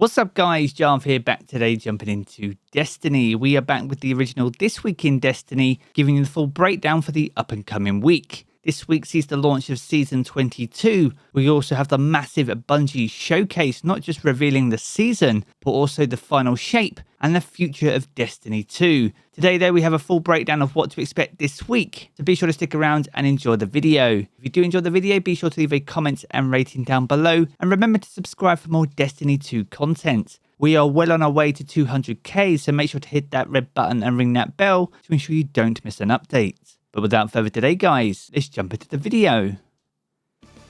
What's up guys, Jarv here, back today jumping into Destiny. We are back with the original This Week in Destiny, giving you the full breakdown for the up and coming week. This week sees the launch of Season 22. We also have the massive Bungie showcase, not just revealing the season, but also the final shape and the future of Destiny 2. Today though, we have a full breakdown of what to expect this week, so be sure to stick around and enjoy the video. If you do enjoy the video, be sure to leave a comment and rating down below, and remember to subscribe for more Destiny 2 content. We are well on our way to 200k, so make sure to hit that red button and ring that bell to ensure you don't miss an update. But without further delay guys, let's jump into the video.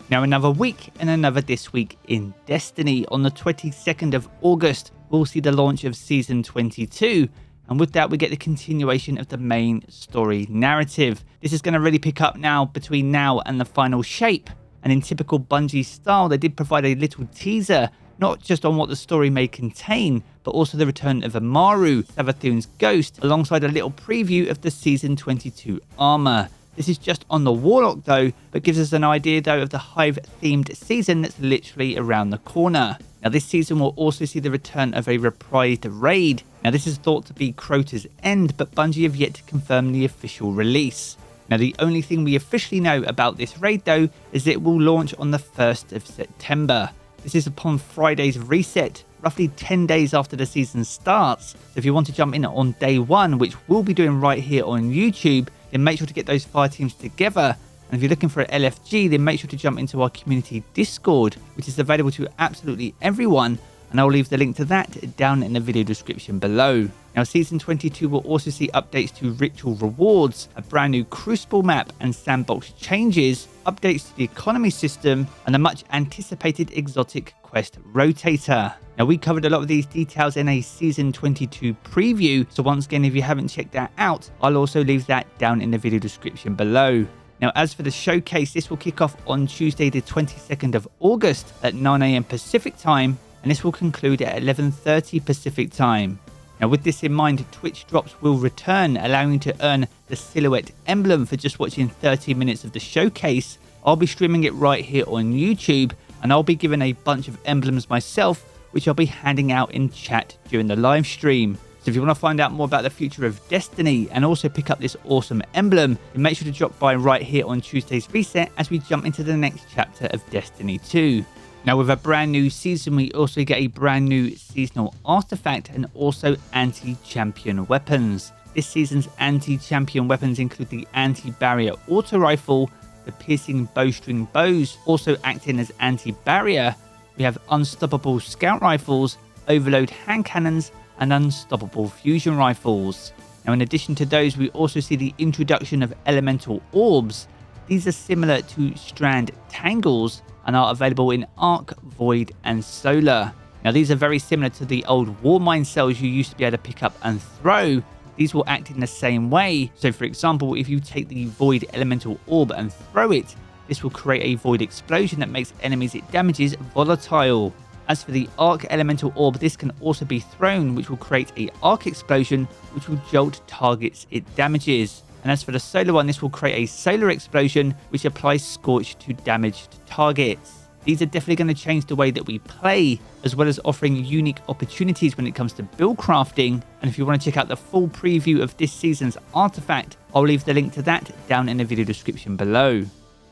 Now another week and another This Week in Destiny. On the 22nd of August, we'll see the launch of Season 22. And with that, we get the continuation of the main story narrative. This is going to really pick up now between now and the final shape. And in typical Bungie style, they did provide a little teaser, not just on what the story may contain, but also the return of Amaru, Savathun's ghost, alongside a little preview of the Season 22 armor. This is just on the Warlock though, but gives us an idea though of the Hive-themed season that's literally around the corner. Now this season will also see the return of a reprised raid. Now this is thought to be Crota's End, but Bungie have yet to confirm the official release. Now the only thing we officially know about this raid though is that it will launch on the 1st of September. This is upon Friday's reset, roughly 10 days after the season starts. So if you want to jump in on day one, which we'll be doing right here on YouTube, then make sure to get those fire teams together. And if you're looking for an LFG, then make sure to jump into our community Discord, which is available to absolutely everyone. And I'll leave the link to that down in the video description below. Now, Season 22 will also see updates to ritual rewards, a brand new Crucible map and sandbox changes, updates to the economy system, and a much anticipated exotic quest rotator. Now, we covered a lot of these details in a Season 22 preview, so once again, if you haven't checked that out, I'll also leave that down in the video description below. Now, as for the showcase, this will kick off on Tuesday the 22nd of August at 9 AM Pacific time, and this will conclude at 11:30 Pacific time. Now with this in mind, Twitch drops will return, allowing you to earn the Silhouette Emblem for just watching 30 minutes of the showcase. I'll be streaming it right here on YouTube, and I'll be given a bunch of emblems myself, which I'll be handing out in chat during the live stream. So if you want to find out more about the future of Destiny and also pick up this awesome emblem, then make sure to drop by right here on Tuesday's reset as we jump into the next chapter of Destiny 2. Now with a brand new season, we also get a brand new seasonal artifact and also anti-champion weapons. This season's anti-champion weapons include the anti-barrier auto rifle, the piercing bowstring bows, also acting as anti-barrier. We have unstoppable scout rifles, overload hand cannons, and unstoppable fusion rifles. Now in addition to those, we also see the introduction of elemental orbs. These are similar to strand tangles and are available in Arc, Void, and Solar. Now these are very similar to the old Warmind cells you used to be able to pick up and throw. These will act in the same way. So for example, if you take the Void Elemental Orb and throw it, this will create a Void explosion that makes enemies it damages volatile. As for the Arc Elemental Orb, this can also be thrown, which will create a Arc explosion, which will jolt targets it damages. And as for the Solar one, this will create a Solar explosion, which applies Scorch to damaged targets. These are definitely going to change the way that we play, as well as offering unique opportunities when it comes to build crafting. And if you want to check out the full preview of this season's artifact, I'll leave the link to that down in the video description below.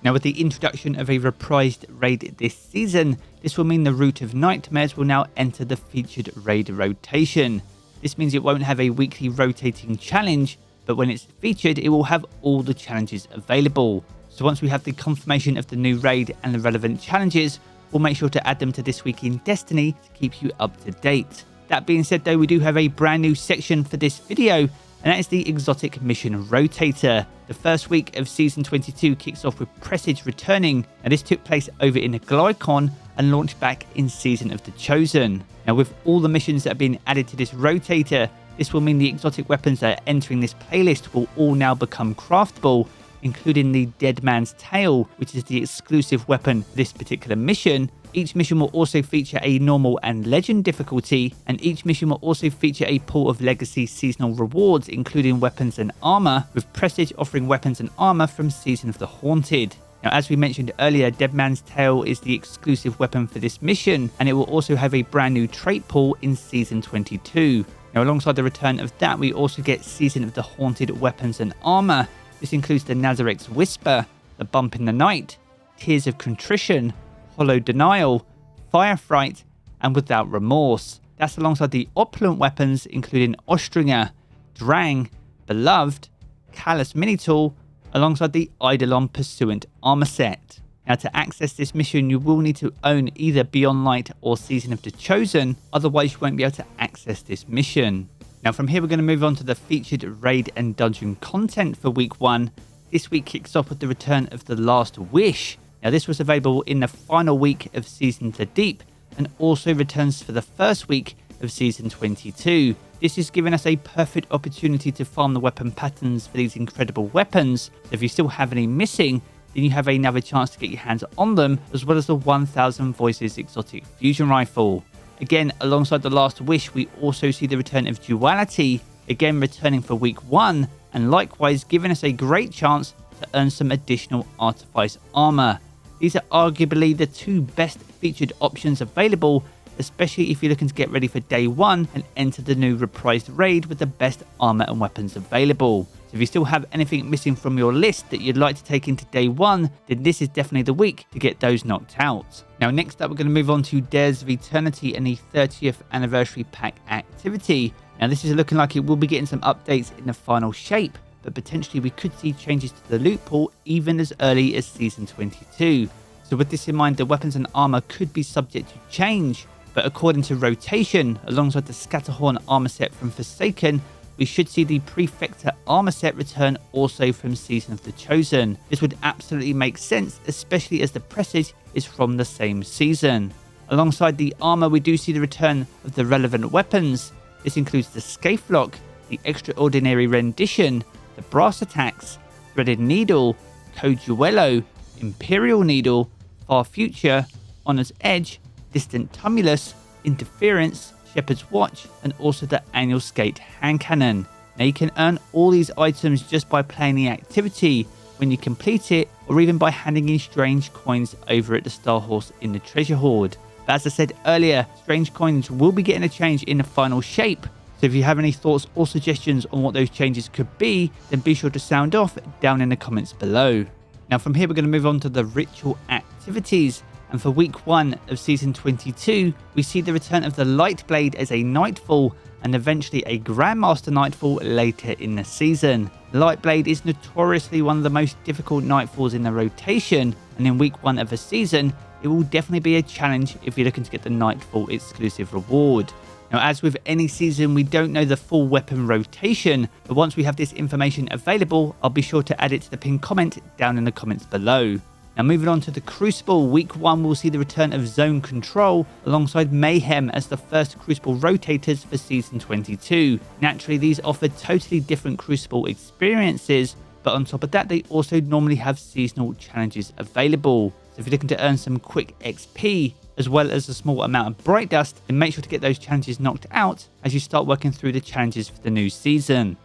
Now with the introduction of a reprised raid this season, this will mean the Root of Nightmares will now enter the featured raid rotation. This means it won't have a weekly rotating challenge, but when it's featured, it will have all the challenges available. So once we have the confirmation of the new raid and the relevant challenges, we'll make sure to add them to This Week in Destiny to keep you up to date. That being said though, we do have a brand new section for this video, and that is the Exotic Mission Rotator. The first week of Season 22 kicks off with Presage returning, and this took place over in Glycon and launched back in Season of the Chosen. Now with all the missions that have been added to this rotator, this will mean the exotic weapons that are entering this playlist will all now become craftable, including the Dead Man's Tail, which is the exclusive weapon for this particular mission. Each mission will also feature a normal and legend difficulty, and each mission will also feature a pool of legacy seasonal rewards, including weapons and armor, with Prestige offering weapons and armor from Season of the Haunted. Now, as we mentioned earlier, Dead Man's Tale is the exclusive weapon for this mission, and it will also have a brand new trait pool in Season 22. Now, alongside the return of that, we also get Season of the Haunted Weapons and Armor. This includes the Nazareth's Whisper, the Bump in the Night, Tears of Contrition, Hollow Denial, Fire Fright, and Without Remorse. That's alongside the opulent weapons including Ostringer, Drang, Beloved, Callous Mini-Tool, alongside the Eidolon Pursuant armor set. Now, to access this mission, you will need to own either Beyond Light or Season of the Chosen, otherwise you won't be able to access this mission. Now, from here we're going to move on to the featured raid and dungeon content for week 1. This week kicks off with the return of The Last Wish. Now, this was available in the final week of Season to Deep, and also returns for the first week of Season 22. This is giving us a perfect opportunity to farm the weapon patterns for these incredible weapons. So if you still have any missing, then you have another chance to get your hands on them, as well as the 1000 Voices exotic fusion rifle. Again, alongside The Last Wish, we also see the return of Duality, again returning for week 1, and likewise giving us a great chance to earn some additional Artifice armor. These are arguably the two best featured options available, especially if you're looking to get ready for day 1 and enter the new reprised raid with the best armor and weapons available. So if you still have anything missing from your list that you'd like to take into day 1, then this is definitely the week to get those knocked out. Now, next up, we're going to move on to Dares of Eternity and the 30th Anniversary Pack activity. Now, this is looking like it will be getting some updates in the final shape, but potentially we could see changes to the loot pool even as early as Season 22. So with this in mind, the weapons and armor could be subject to change, but according to Rotation, alongside the Scatterhorn armor set from Forsaken, we should see the Prefector armor set return also from Season of the Chosen. This would absolutely make sense, especially as the presage is from the same season. Alongside the armor, we do see the return of the relevant weapons. This includes the Scathelocke, the Extraordinary Rendition, the Brass Attacks, Threaded Needle, Coduello, Imperial Needle, Far Future, Honor's Edge, Distant Tumulus, Interference, Shepherd's Watch, and also the annual Skate hand cannon. Now, you can earn all these items just by playing the activity when you complete it, or even by handing in strange coins over at the Starhorse in the Treasure Hoard. But as I said earlier, strange coins will be getting a change in the final shape. So if you have any thoughts or suggestions on what those changes could be, then be sure to sound off down in the comments below. Now, from here we're going to move on to the ritual activities. And for week 1 of Season 22, we see the return of the Lightblade as a Nightfall, and eventually a Grandmaster Nightfall later in the season. The Lightblade is notoriously one of the most difficult Nightfalls in the rotation, and in week 1 of the season, it will definitely be a challenge if you're looking to get the Nightfall exclusive reward. Now, as with any season, we don't know the full weapon rotation, but once we have this information available, I'll be sure to add it to the pinned comment down in the comments below. Now, moving on to the Crucible, week 1 will see the return of Zone Control alongside Mayhem as the first Crucible rotators for Season 22. Naturally, these offer totally different Crucible experiences, but on top of that, they also normally have seasonal challenges available. So if you're looking to earn some quick XP, as well as a small amount of Bright Dust, then make sure to get those challenges knocked out as you start working through the challenges for the new season.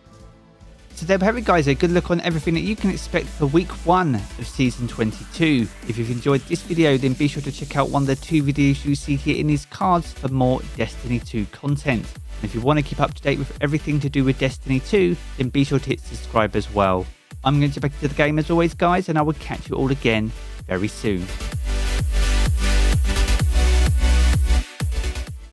So there we have it, guys, a good look on everything that you can expect for week 1 of Season 22. If you've enjoyed this video, then be sure to check out one of the 2 videos you see here in these cards for more Destiny 2 content. And if you want to keep up to date with everything to do with Destiny 2, then be sure to hit subscribe as well. I'm going to get back to the game as always, guys, and I will catch you all again very soon.